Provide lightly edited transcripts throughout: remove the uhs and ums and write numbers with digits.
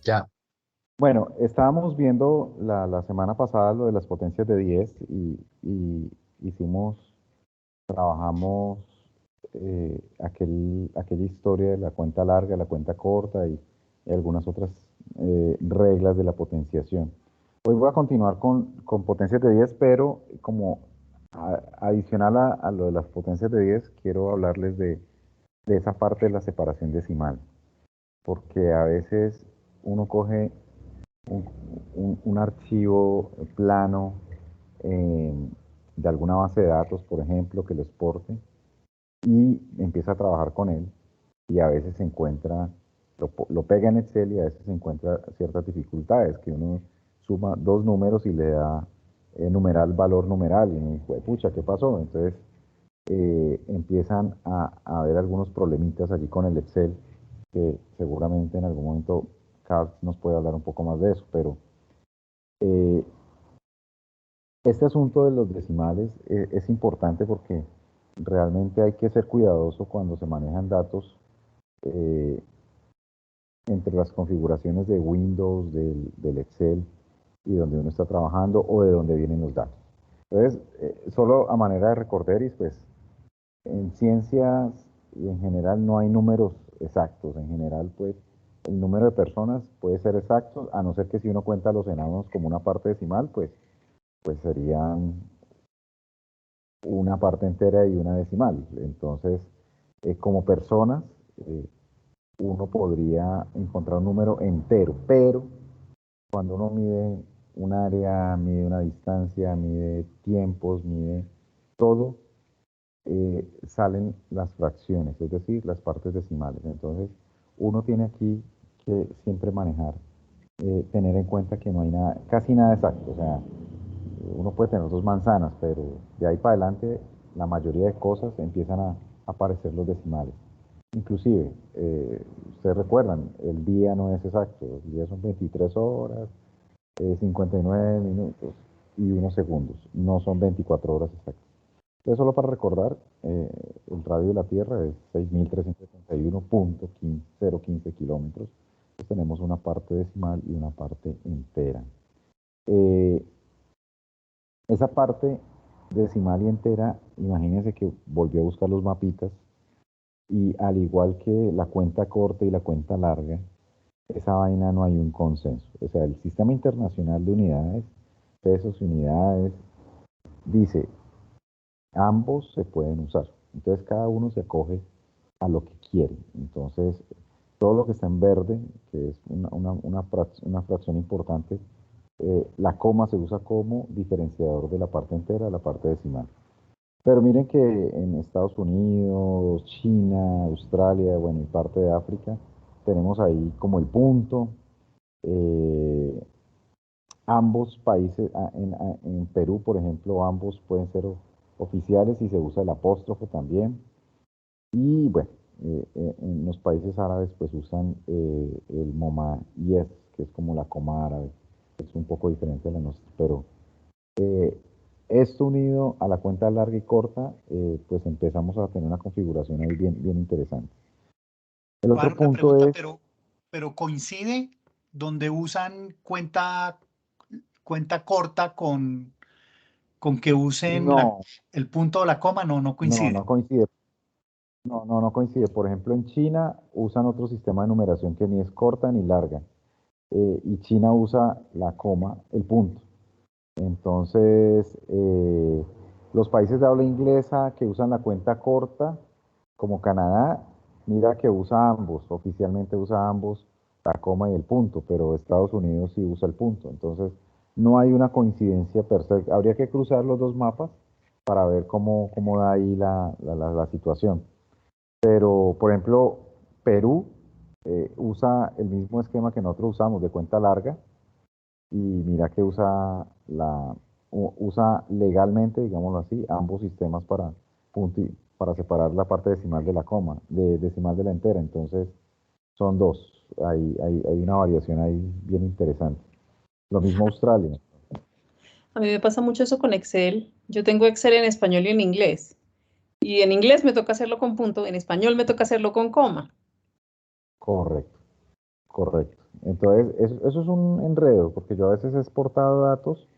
Ya. Bueno, estábamos viendo la semana pasada lo de las potencias de 10 y trabajamos aquella historia de la cuenta larga, la cuenta corta y algunas otras reglas de la potenciación. Hoy voy a continuar con potencias de 10, pero como adicional a lo de las potencias de 10, quiero hablarles de esa parte de la separación decimal, porque a veces uno coge un, un archivo plano eh, de alguna base de datos, por ejemplo, que lo exporte y empieza a trabajar con él y a veces se encuentra, lo pega en Excel y a veces se encuentra ciertas dificultades, que uno suma dos números y le da numeral, valor numeral, y uno dice, pucha, ¿qué pasó? Entonces empiezan a haber algunos problemitas allí con el Excel, que seguramente en algún momento Carl nos puede hablar un poco más de eso, pero eh, este asunto de los decimales es importante porque realmente hay que ser cuidadoso cuando se manejan datos eh, entre las configuraciones de Windows, del Excel y donde uno está trabajando o de donde vienen los datos. Entonces, solo a manera de recorderis, pues en ciencias y en general no hay números exactos. En general, pues el número de personas puede ser exacto, a no ser que si uno cuenta a los enanos como una parte decimal, pues serían una parte entera y una decimal. Entonces, como personas, eh, uno podría encontrar un número entero, pero cuando uno mide un área, mide una distancia, mide tiempos, mide todo, salen las fracciones, es decir, las partes decimales. Entonces, uno tiene aquí que siempre manejar, tener en cuenta que no hay nada, casi nada exacto. O sea, uno puede tener dos manzanas, pero de ahí para adelante la mayoría de cosas empiezan a aparecer los decimales. Inclusive, ustedes recuerdan, el día no es exacto, el día son 23 horas, 59 minutos y unos segundos, no son 24 horas exactas. Entonces, solo para recordar, el radio de la Tierra es 6.371.015 kilómetros. Entonces, tenemos una parte decimal y una parte entera. Eh, Esa parte decimal y entera, imagínense que volví a buscar los mapitas y al igual que la cuenta corta y la cuenta larga, esa vaina no hay un consenso. O sea, el Sistema Internacional de Unidades, pesos y unidades, dice, ambos se pueden usar. Entonces cada uno se acoge a lo que quiere. Entonces, todo lo que está en verde, que es una fracción importante, la coma se usa como diferenciador de la parte entera a la parte decimal. Pero miren que en Estados Unidos, China, Australia, bueno, y parte de África, tenemos ahí como el punto. eh, Ambos países, en Perú, por ejemplo, ambos pueden ser oficiales y se usa el apóstrofo también. Y bueno, en los países árabes pues usan el momayes, que es como la coma árabe. Es un poco diferente a la nuestra, pero eh, esto unido a la cuenta larga y corta, pues empezamos a tener una configuración ahí bien, bien interesante. El Voy a otro dar una punto pregunta, es, pero coincide donde usan cuenta corta con que usen no, el punto o la coma, no no coincide. coincide. No coincide. Por ejemplo, en China usan otro sistema de numeración que ni es corta ni larga. Y China usa la coma, el punto. Entonces, los países de habla inglesa que usan la cuenta corta, como Canadá, mira que usa ambos, oficialmente usa ambos, la coma y el punto, pero Estados Unidos sí usa el punto. Entonces, no hay una coincidencia perfecta. Habría que cruzar los dos mapas para ver cómo da ahí la situación. Pero, por ejemplo, Perú usa el mismo esquema que nosotros usamos de cuenta larga y mira que usa legalmente, digámoslo así, ambos sistemas para separar la parte decimal de la coma, decimal de la entera. Entonces, son dos. Hay una variación ahí bien interesante. Lo mismo Australia. A mí me pasa mucho eso con Excel. Yo tengo Excel en español y en inglés. Y en inglés me toca hacerlo con punto, en español me toca hacerlo con coma. Correcto, correcto. Entonces, eso es un enredo, porque yo a veces he exportado datos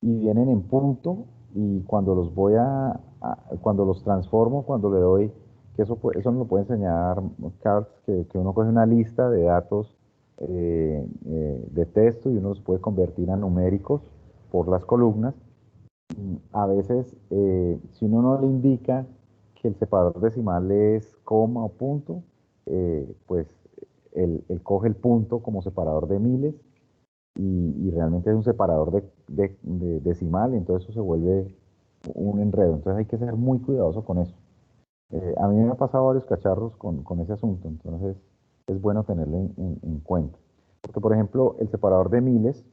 y vienen en punto y cuando los cuando los transformo, cuando le doy, que eso me lo puede enseñar Carl, que uno coge una lista de datos de texto y uno los puede convertir a numéricos por las columnas. A veces, si uno no le indica que el separador decimal es coma o punto, pues él coge el punto como separador de miles y realmente es un separador de decimal, y entonces eso se vuelve un enredo. Entonces hay que ser muy cuidadoso con eso. A mí me ha pasado varios cacharros con ese asunto, entonces es bueno tenerlo en cuenta. Porque, por ejemplo, el separador de miles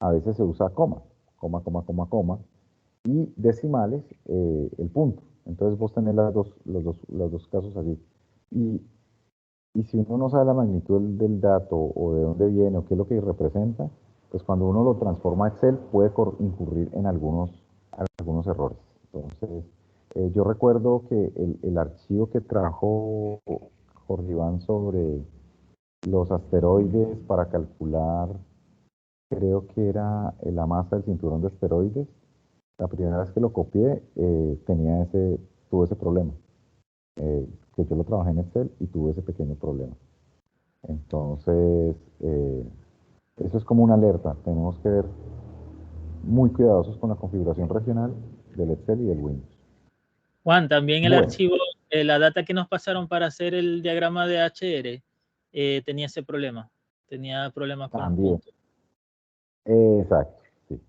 a veces se usa coma, coma, coma, coma, coma, y decimales el punto. Entonces vos tenés los dos casos así. Y, y si uno no sabe la magnitud del dato o de dónde viene o qué es lo que representa, pues cuando uno lo transforma a Excel puede incurrir en algunos errores. Entonces, yo recuerdo que el archivo que trajo Jorge Iván sobre los asteroides para calcular, creo que era la masa del cinturón de asteroides, la primera vez que lo copié, tuve ese problema. Que yo lo trabajé en Excel y tuve ese pequeño problema. Entonces, eso es como una alerta. Tenemos que ver muy cuidadosos con la configuración regional del Excel y del Windows. Juan, también el Bueno, archivo, la data que nos pasaron para hacer el diagrama de HR tenía ese problema. Tenía problemas con los también. puntos. Exacto, sí.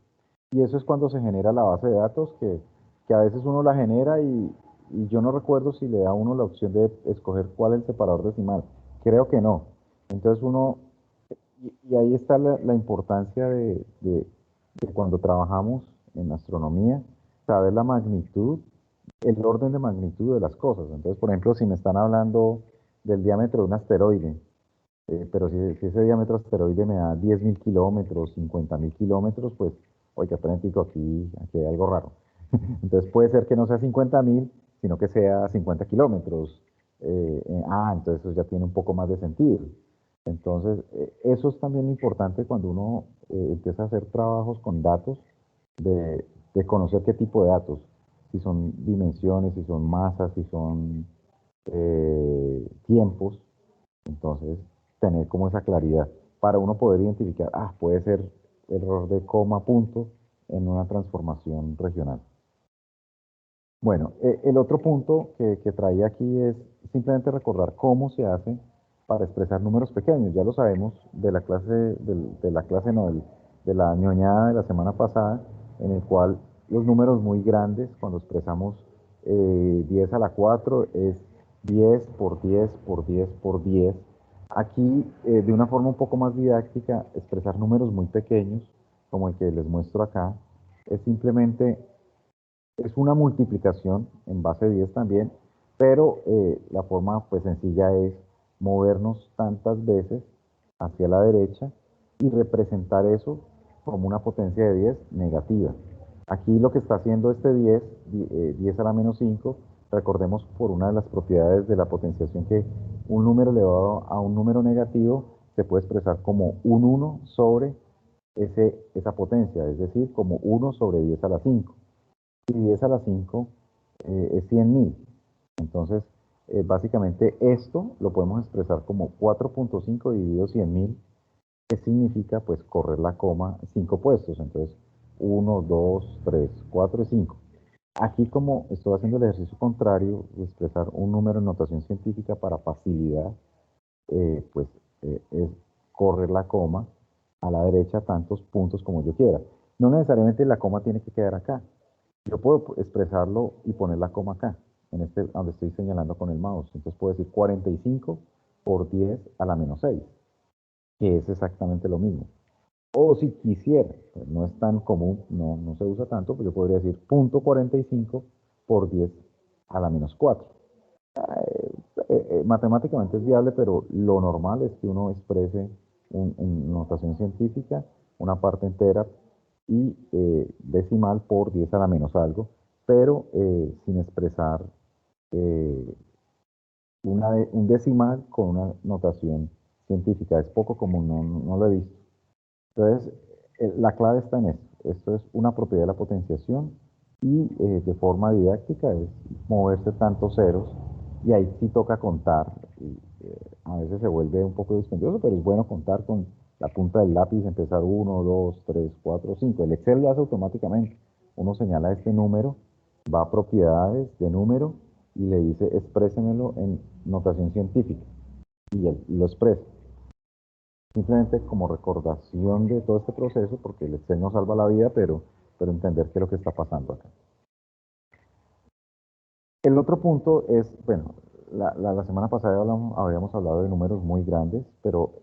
Y eso es cuando se genera la base de datos, que a veces uno la genera y yo no recuerdo si le da a uno la opción de escoger cuál es el separador decimal. Creo que no. Entonces y ahí está la importancia de cuando trabajamos en astronomía, saber la magnitud, el orden de magnitud de las cosas. Entonces, por ejemplo, si me están hablando del diámetro de un asteroide, pero si ese diámetro asteroide me da 10.000 kilómetros, 50.000 kilómetros, pues, oiga, espera un tico, aquí hay algo raro. Entonces puede ser que no sea 50.000, sino que sea 50 kilómetros. Entonces eso ya tiene un poco más de sentido. Entonces, eso es también importante cuando uno empieza a hacer trabajos con datos, de conocer qué tipo de datos, si son dimensiones, si son masas, si son tiempos. Entonces, tener como esa claridad para uno poder identificar, puede ser error de coma, punto, en una transformación regional. Bueno, el otro punto que traía aquí es simplemente recordar cómo se hace para expresar números pequeños. Ya lo sabemos de la clase, de la ñoñada de la semana pasada, en el cual los números muy grandes, cuando expresamos 10 a la 4, es 10 por 10 por 10 por 10. Aquí, de una forma un poco más didáctica, expresar números muy pequeños, como el que les muestro acá, es simplemente es una multiplicación en base 10 también, pero la forma pues sencilla es movernos tantas veces hacia la derecha y representar eso como una potencia de 10 negativa. Aquí lo que está haciendo este 10 a la menos 5, recordemos por una de las propiedades de la potenciación que un número elevado a un número negativo se puede expresar como un 1 sobre esa potencia, es decir, como 1 sobre 10 a la 5. Y 10 a la 5 es 100.000. Entonces, básicamente esto lo podemos expresar como 4.5 dividido 100.000, que significa pues correr la coma 5 puestos. Entonces, 1, 2, 3, 4 y 5. Aquí, como estoy haciendo el ejercicio contrario de expresar un número en notación científica para facilidad, es correr la coma a la derecha tantos puntos como yo quiera. No necesariamente la coma tiene que quedar acá. Yo puedo expresarlo y poner la coma acá, donde estoy señalando con el mouse. Entonces puedo decir 45 por 10 a la menos 6, que es exactamente lo mismo. O si quisiera, pues no es tan común, no se usa tanto, pues yo podría decir punto 45 por 10 a la menos 4. Matemáticamente es viable, pero lo normal es que uno exprese en notación científica una parte entera y decimal por 10 a la menos algo, pero sin expresar un decimal con una notación científica, es poco común, no lo he visto. Entonces, la clave está en esto. Esto es una propiedad de la potenciación y de forma didáctica es moverse tantos ceros y ahí sí toca contar. Y, a veces se vuelve un poco dispendioso, pero es bueno contar con la punta del lápiz, empezar 1, 2, 3, 4, 5. El Excel lo hace automáticamente. Uno señala este número, va a propiedades de número y le dice exprésemelo en notación científica. Y él lo expresa. Simplemente como recordación de todo este proceso, porque el Excel no salva la vida, pero entender qué es lo que está pasando acá. El otro punto es, bueno, la semana pasada habíamos hablado de números muy grandes, pero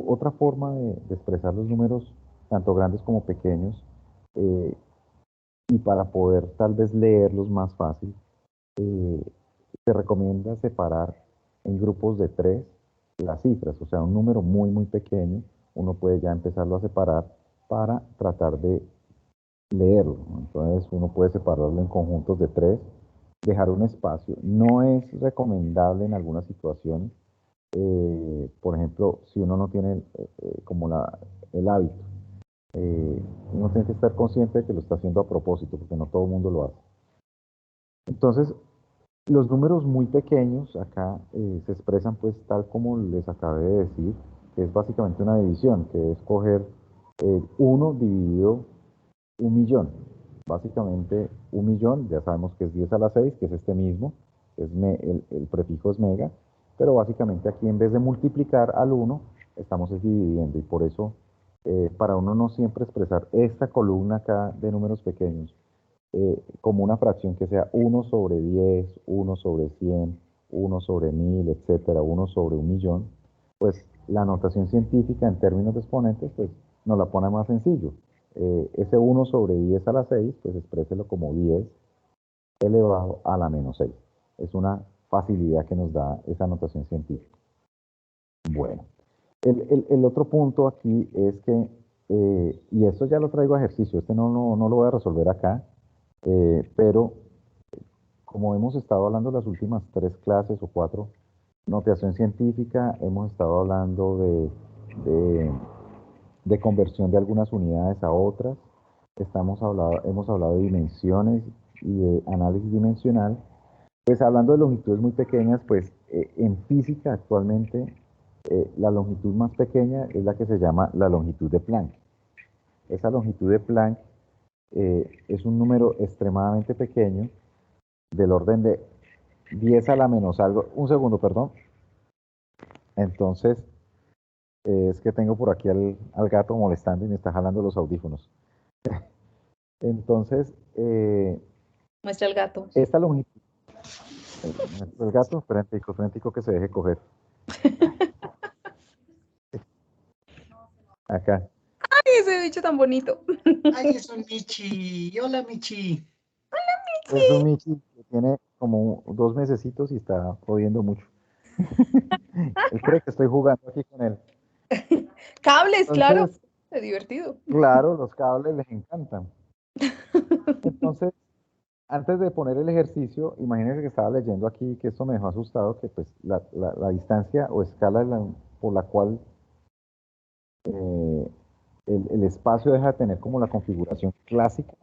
otra forma de expresar los números, tanto grandes como pequeños, y para poder tal vez leerlos más fácil, se recomienda separar en grupos de 3 las cifras, o sea, un número muy, muy pequeño, uno puede ya empezarlo a separar para tratar de leerlo. Entonces, uno puede separarlo en conjuntos de 3, dejar un espacio. No es recomendable en algunas situaciones, por ejemplo, si uno no tiene como el hábito. Uno tiene que estar consciente de que lo está haciendo a propósito, porque no todo el mundo lo hace. Entonces, los números muy pequeños acá se expresan pues tal como les acabé de decir, que es básicamente una división, que es coger 1 dividido 1.000.000. Básicamente 1.000.000, ya sabemos que es 10 a la 6, que es este mismo, el prefijo es mega, pero básicamente aquí en vez de multiplicar al 1, estamos dividiendo y por eso para uno no siempre expresar esta columna acá de números pequeños como una fracción que sea 1 sobre 10, 1 sobre 100, 1 sobre 1000, etcétera, 1 sobre 1.000.000, pues la notación científica en términos de exponentes, pues nos la pone más sencillo. Ese 1 sobre 10 a la 6, pues expréselo como 10 elevado a la menos 6. Es una facilidad que nos da esa notación científica. Bueno, el otro punto aquí es que, y esto ya lo traigo a ejercicio, este no lo voy a resolver acá, pero como hemos estado hablando las últimas 3 clases o 4, notación científica, hemos estado hablando de conversión de algunas unidades a otras, hemos hablado de dimensiones y de análisis dimensional. Pues hablando de longitudes muy pequeñas, pues en física actualmente la longitud más pequeña es la que se llama la longitud de Planck. Esa longitud de Planck es un número extremadamente pequeño, del orden de 10 a la menos algo. Un segundo, perdón. Entonces, es que tengo por aquí al gato molestando y me está jalando los audífonos. Entonces, Muestra el gato. esta longitud, el gato, frentico que se deje coger. Acá. ¡Ay, ese bicho tan bonito! Ay, es un Michi. Hola, Michi. Es un Michi que tiene como 2 mesecitos y está jodiendo mucho. Él cree que estoy jugando aquí con él. Cables, claro. Entonces, Es divertido. claro, los cables les encantan. Entonces, antes de poner el ejercicio, imagínense que estaba leyendo aquí, que esto me dejó asustado, que pues la distancia o escala por la cual el espacio deja de tener como la configuración clásica,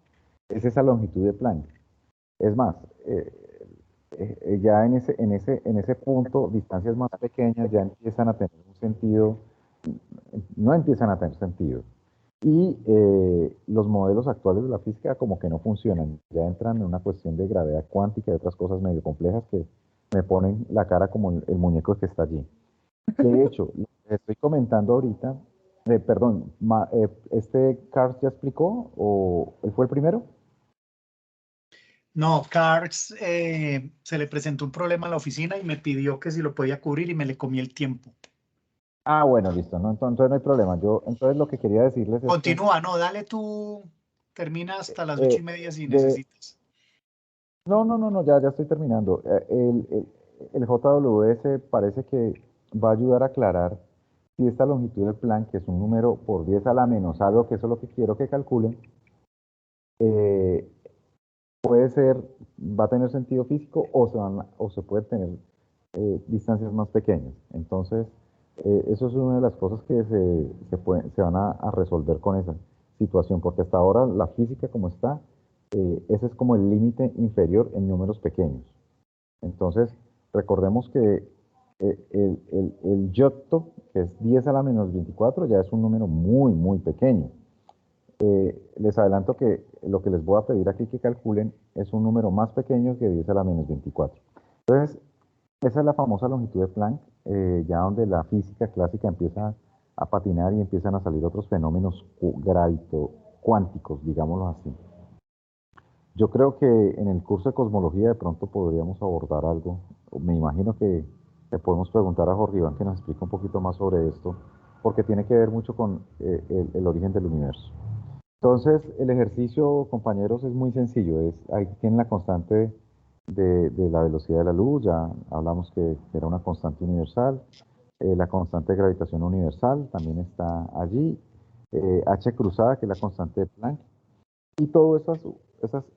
es esa longitud de Planck. Es más, ya en ese punto, distancias más pequeñas ya empiezan a tener un sentido, no empiezan a tener sentido. Y los modelos actuales de la física como que no funcionan, ya entran en una cuestión de gravedad cuántica y otras cosas medio complejas que me ponen la cara como el muñeco que está allí. De hecho, lo que estoy comentando ahorita, perdón, ¿este Carl ya explicó o él fue el primero? No, Cars se le presentó un problema en la oficina y me pidió que si lo podía cubrir y me le comí el tiempo. Ah, bueno, listo, no, entonces no hay problema. Entonces lo que quería decirles es que Continúa, no, dale tú, termina hasta las eh, 8:30 si de, necesitas. no, ya estoy terminando. El JWS parece que va a ayudar a aclarar si esta longitud de Planck, que es un número por 10 a la menos algo, que eso es lo que quiero que calculen, eh, puede ser, va a tener sentido físico o se puede tener distancias más pequeñas. Entonces, Eso es una de las cosas que se van a resolver con esa situación, porque hasta ahora la física como está, ese es como el límite inferior en números pequeños. Entonces, recordemos que el yocto, que es 10 a la menos 24, ya es un número muy, muy pequeño. Les adelanto que lo que les voy a pedir aquí que calculen es un número más pequeño que 10 a la menos 24. Entonces, esa es la famosa longitud de Planck, ya donde la física clásica empieza a patinar y empiezan a salir otros fenómenos cuánticos, digámoslo así. Yo creo que en el curso de cosmología de pronto podríamos abordar algo. Me imagino que le podemos preguntar a Jorge Iván que nos explique un poquito más sobre esto, porque tiene que ver mucho con el origen del universo. Entonces, el ejercicio, compañeros, es muy sencillo. Ahí tienen la constante de la velocidad de la luz, ya hablamos que era una constante universal. La constante de gravitación universal también está allí. H cruzada, que es la constante de Planck. Y todas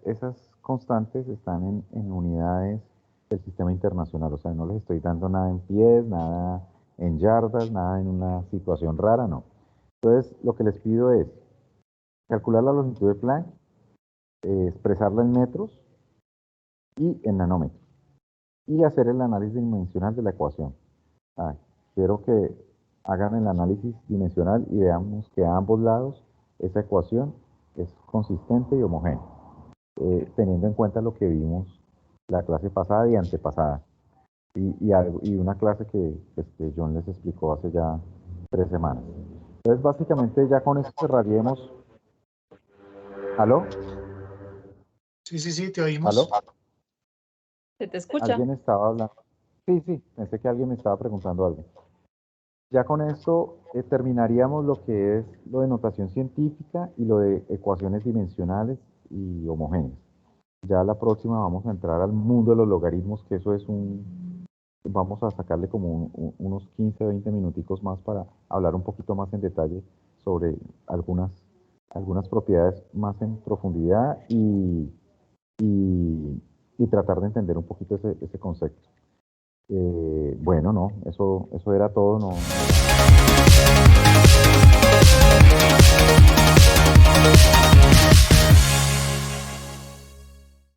esas constantes están en unidades del sistema internacional. O sea, no les estoy dando nada en pies, nada en yardas, nada en una situación rara, no. Entonces, lo que les pido es calcular la longitud de Planck, expresarla en metros y en nanómetros, y hacer el análisis dimensional de la ecuación. Quiero que hagan el análisis dimensional y veamos que a ambos lados esa ecuación es consistente y homogénea, teniendo en cuenta lo que vimos la clase pasada y antepasada, y una clase que John les explicó hace ya 3 semanas. Entonces, básicamente ya con eso cerraríamos. ¿Aló? Sí, te oímos. ¿Aló? ¿Se te escucha? ¿Alguien estaba hablando? Sí, pensé que alguien me estaba preguntando algo. Ya con esto terminaríamos lo que es lo de notación científica y lo de ecuaciones dimensionales y homogéneas. Ya la próxima vamos a entrar al mundo de los logaritmos, que eso es vamos a sacarle como unos 15 o 20 minuticos más para hablar un poquito más en detalle sobre algunas propiedades más en profundidad y tratar de entender un poquito ese concepto. Bueno, no, eso era todo, no.